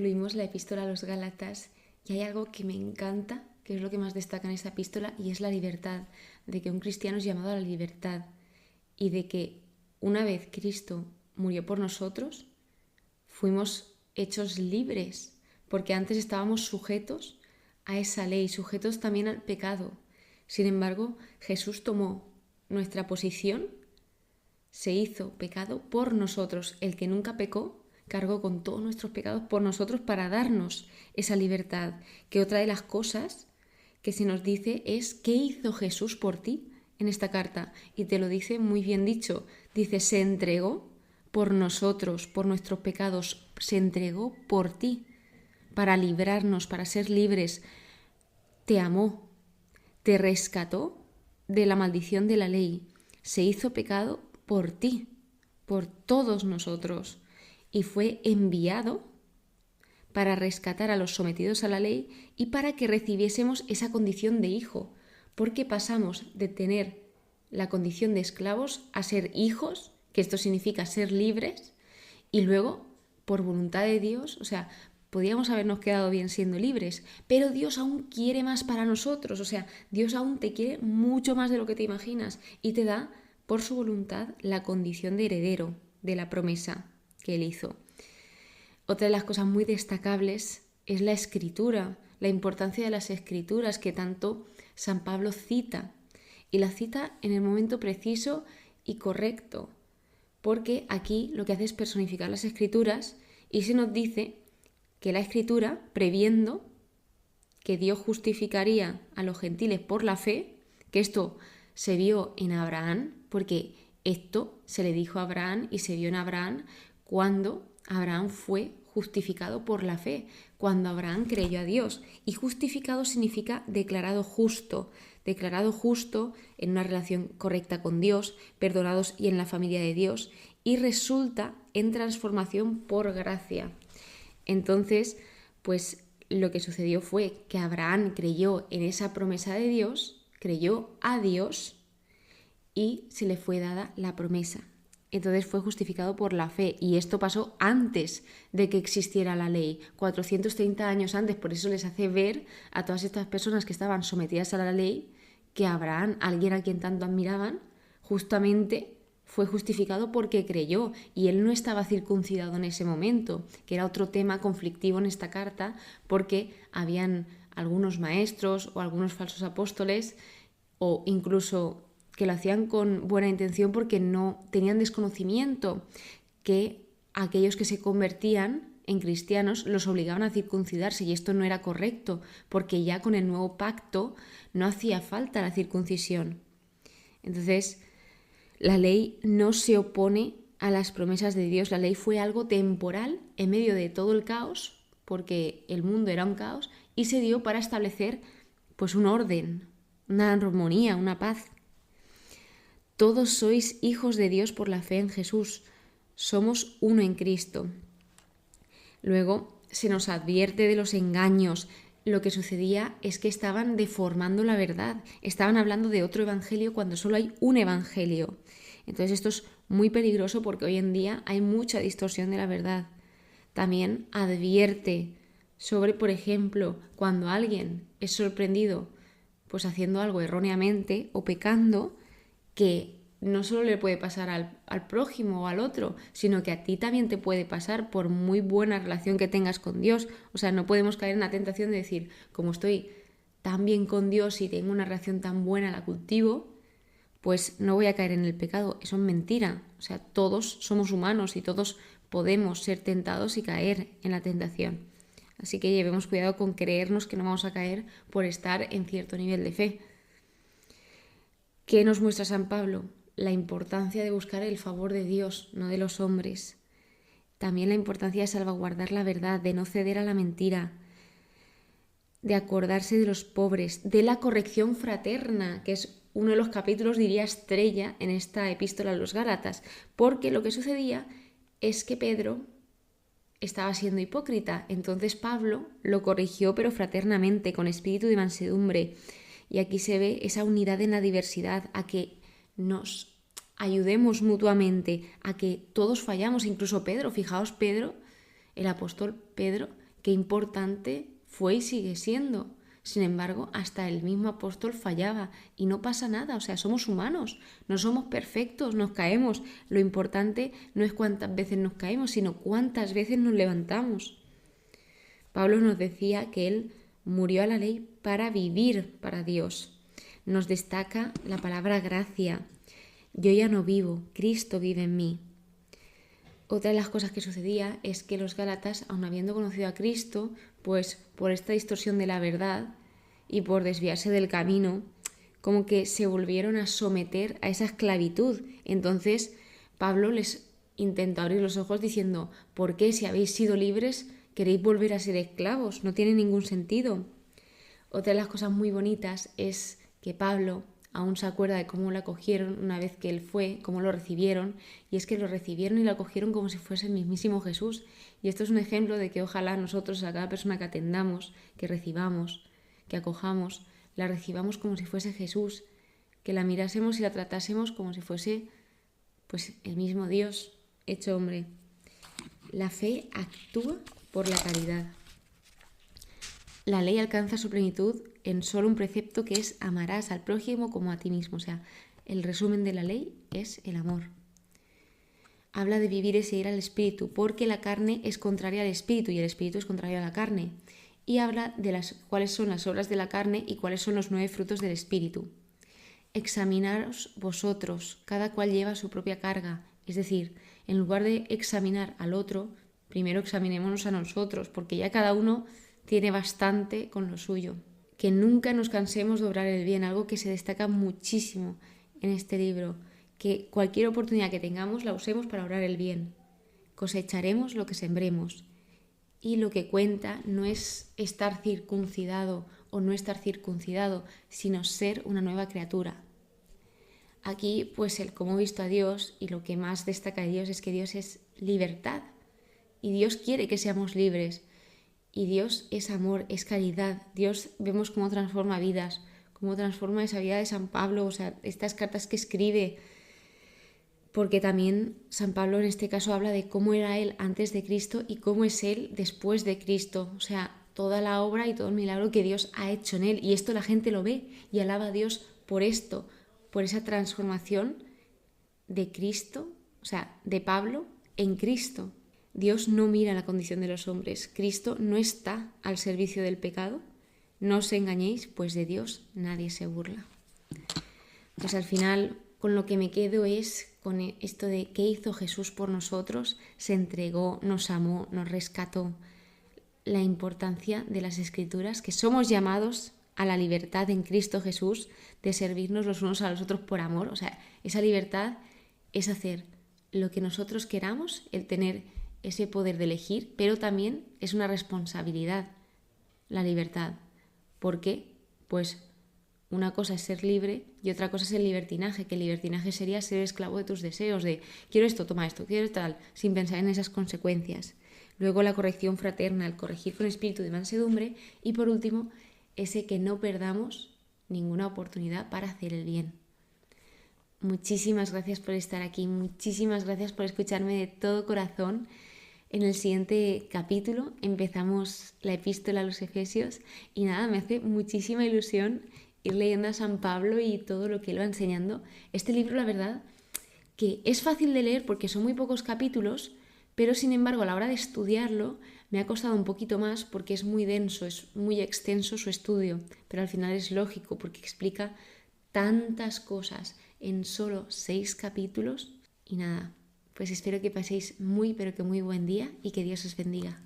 concluimos la epístola a los Gálatas y hay algo que me encanta, que es lo que más destaca en esta epístola, y es la libertad, de que un cristiano es llamado a la libertad y de que una vez Cristo murió por nosotros, fuimos hechos libres, porque antes estábamos sujetos a esa ley, sujetos también al pecado. Sin embargo, Jesús tomó nuestra posición, se hizo pecado por nosotros. El que nunca pecó cargó con todos nuestros pecados por nosotros para darnos esa libertad. Que otra de las cosas que se nos dice es ¿qué hizo Jesús por ti en esta carta? Y te lo dice muy bien dicho. Dice, se entregó por nosotros, por nuestros pecados, se entregó por ti, para librarnos, para ser libres. Te amó, te rescató de la maldición de la ley, se hizo pecado por ti, por todos nosotros, y fue enviado para rescatar a los sometidos a la ley y para que recibiésemos esa condición de hijo, porque pasamos de tener la condición de esclavos a ser hijos, que esto significa ser libres, y luego, por voluntad de Dios, o sea, podíamos habernos quedado bien siendo libres, pero Dios aún quiere más para nosotros, o sea, Dios aún te quiere mucho más de lo que te imaginas y te da, por su voluntad, la condición de heredero de la promesa que Él hizo. Otra de las cosas muy destacables es la escritura, la importancia de las escrituras que tanto San Pablo cita, y la cita en el momento preciso y correcto, porque aquí lo que hace es personificar las escrituras y se nos dice que la escritura, previendo que Dios justificaría a los gentiles por la fe, que esto se vio en Abraham, porque esto se le dijo a Abraham y se vio en Abraham cuando Abraham fue justificado por la fe, cuando Abraham creyó a Dios. Y justificado significa declarado justo en una relación correcta con Dios, perdonados y en la familia de Dios, y resulta en transformación por gracia. Entonces, pues lo que sucedió fue que Abraham creyó en esa promesa de Dios, creyó a Dios y se le fue dada la promesa. Entonces fue justificado por la fe, y esto pasó antes de que existiera la ley, 430 años antes. Por eso les hace ver a todas estas personas que estaban sometidas a la ley que Abraham, alguien a quien tanto admiraban, justamente fue justificado porque creyó, y él no estaba circuncidado en ese momento, que era otro tema conflictivo en esta carta, porque habían algunos maestros o algunos falsos apóstoles, o incluso que lo hacían con buena intención porque no tenían desconocimiento, que aquellos que se convertían en cristianos los obligaban a circuncidarse, y esto no era correcto, porque ya con el nuevo pacto no hacía falta la circuncisión. Entonces, la ley no se opone a las promesas de Dios. La ley fue algo temporal en medio de todo el caos, porque el mundo era un caos, y se dio para establecer pues un orden, una armonía, una paz. Todos sois hijos de Dios por la fe en Jesús. Somos uno en Cristo. Luego se nos advierte de los engaños. Lo que sucedía es que estaban deformando la verdad. Estaban hablando de otro evangelio cuando solo hay un evangelio. Entonces esto es muy peligroso porque hoy en día hay mucha distorsión de la verdad. También advierte sobre, por ejemplo, cuando alguien es sorprendido pues haciendo algo erróneamente o pecando, que no solo le puede pasar al prójimo o al otro, sino que a ti también te puede pasar por muy buena relación que tengas con Dios. O sea, no podemos caer en la tentación de decir, como estoy tan bien con Dios y tengo una relación tan buena, la cultivo, pues no voy a caer en el pecado. Eso es mentira. O sea, todos somos humanos y todos podemos ser tentados y caer en la tentación. Así que llevemos cuidado con creernos que no vamos a caer por estar en cierto nivel de fe. ¿Qué nos muestra San Pablo? La importancia de buscar el favor de Dios, no de los hombres. También la importancia de salvaguardar la verdad, de no ceder a la mentira, de acordarse de los pobres, de la corrección fraterna, que es uno de los capítulos, diría, estrella en esta epístola a los Gálatas, porque lo que sucedía es que Pedro estaba siendo hipócrita. Entonces Pablo lo corrigió, pero fraternamente, con espíritu de mansedumbre. Y aquí se ve esa unidad en la diversidad, a que nos ayudemos mutuamente, a que todos fallamos, incluso Pedro. Fijaos, Pedro, el apóstol Pedro, qué importante fue y sigue siendo. Sin embargo, hasta el mismo apóstol fallaba y no pasa nada, o sea, somos humanos, no somos perfectos, nos caemos. Lo importante no es cuántas veces nos caemos, sino cuántas veces nos levantamos. Pablo nos decía que él murió a la ley para vivir para Dios. Nos destaca la palabra gracia. Yo ya no vivo, Cristo vive en mí. Otra de las cosas que sucedía es que los gálatas, aun habiendo conocido a Cristo, pues por esta distorsión de la verdad y por desviarse del camino, como que se volvieron a someter a esa esclavitud. Entonces Pablo les intentó abrir los ojos diciendo: ¿por qué, si habéis sido libres, queréis volver a ser esclavos? No tiene ningún sentido. Otra de las cosas muy bonitas es que Pablo aún se acuerda de cómo lo acogieron una vez que él fue, cómo lo recibieron, y es que lo recibieron y lo acogieron como si fuese el mismísimo Jesús. Y esto es un ejemplo de que ojalá nosotros, a cada persona que atendamos, que recibamos, que acojamos, la recibamos como si fuese Jesús, que la mirásemos y la tratásemos como si fuese pues el mismo Dios hecho hombre. La fe actúa por la caridad. La ley alcanza su plenitud en solo un precepto, que es: amarás al prójimo como a ti mismo. O sea, el resumen de la ley es el amor. Habla de vivir y seguir al espíritu, porque la carne es contraria al espíritu y el espíritu es contrario a la carne. Y habla de cuáles son las obras de la carne y cuáles son los 9 frutos del espíritu. Examinaros vosotros, cada cual lleva su propia carga. Es decir, en lugar de examinar al otro, primero examinémonos a nosotros, porque ya cada uno tiene bastante con lo suyo. Que nunca nos cansemos de obrar el bien, algo que se destaca muchísimo en este libro. Que cualquier oportunidad que tengamos la usemos para obrar el bien. Cosecharemos lo que sembremos. Y lo que cuenta no es estar circuncidado o no estar circuncidado, sino ser una nueva criatura. Aquí, pues el cómo he visto a Dios, y lo que más destaca de Dios es que Dios es libertad. Y Dios quiere que seamos libres. Y Dios es amor, es caridad. Dios, vemos cómo transforma vidas, cómo transforma esa vida de San Pablo, o sea, estas cartas que escribe. Porque también San Pablo en este caso habla de cómo era él antes de Cristo y cómo es él después de Cristo. O sea, toda la obra y todo el milagro que Dios ha hecho en él. Y esto la gente lo ve y alaba a Dios por esto, por esa transformación de Cristo, o sea, de Pablo en Cristo. Dios no mira la condición de los hombres. Cristo no está al servicio del pecado. No os engañéis, pues de Dios nadie se burla. Pues al final, con lo que me quedo es con esto de qué hizo Jesús por nosotros. Se entregó, nos amó, nos rescató. La importancia de las Escrituras, que somos llamados a la libertad en Cristo Jesús, de servirnos los unos a los otros por amor. O sea, esa libertad es hacer lo que nosotros queramos, el tener ese poder de elegir, pero también es una responsabilidad la libertad. ¿Por qué? Pues una cosa es ser libre y otra cosa es el libertinaje, que el libertinaje sería ser esclavo de tus deseos, de quiero esto, toma esto, quiero tal, sin pensar en esas consecuencias. Luego la corrección fraterna, el corregir con espíritu de mansedumbre, y por último, ese que no perdamos ninguna oportunidad para hacer el bien. Muchísimas gracias por estar aquí, muchísimas gracias por escucharme de todo corazón. En el siguiente capítulo empezamos la epístola a los Efesios y nada, me hace muchísima ilusión ir leyendo a San Pablo y todo lo que él va enseñando. Este libro, la verdad, que es fácil de leer porque son muy pocos capítulos, pero sin embargo a la hora de estudiarlo me ha costado un poquito más porque es muy denso, es muy extenso su estudio, pero al final es lógico porque explica tantas cosas en solo 6 capítulos y nada. Pues espero que paséis muy, pero que muy buen día y que Dios os bendiga.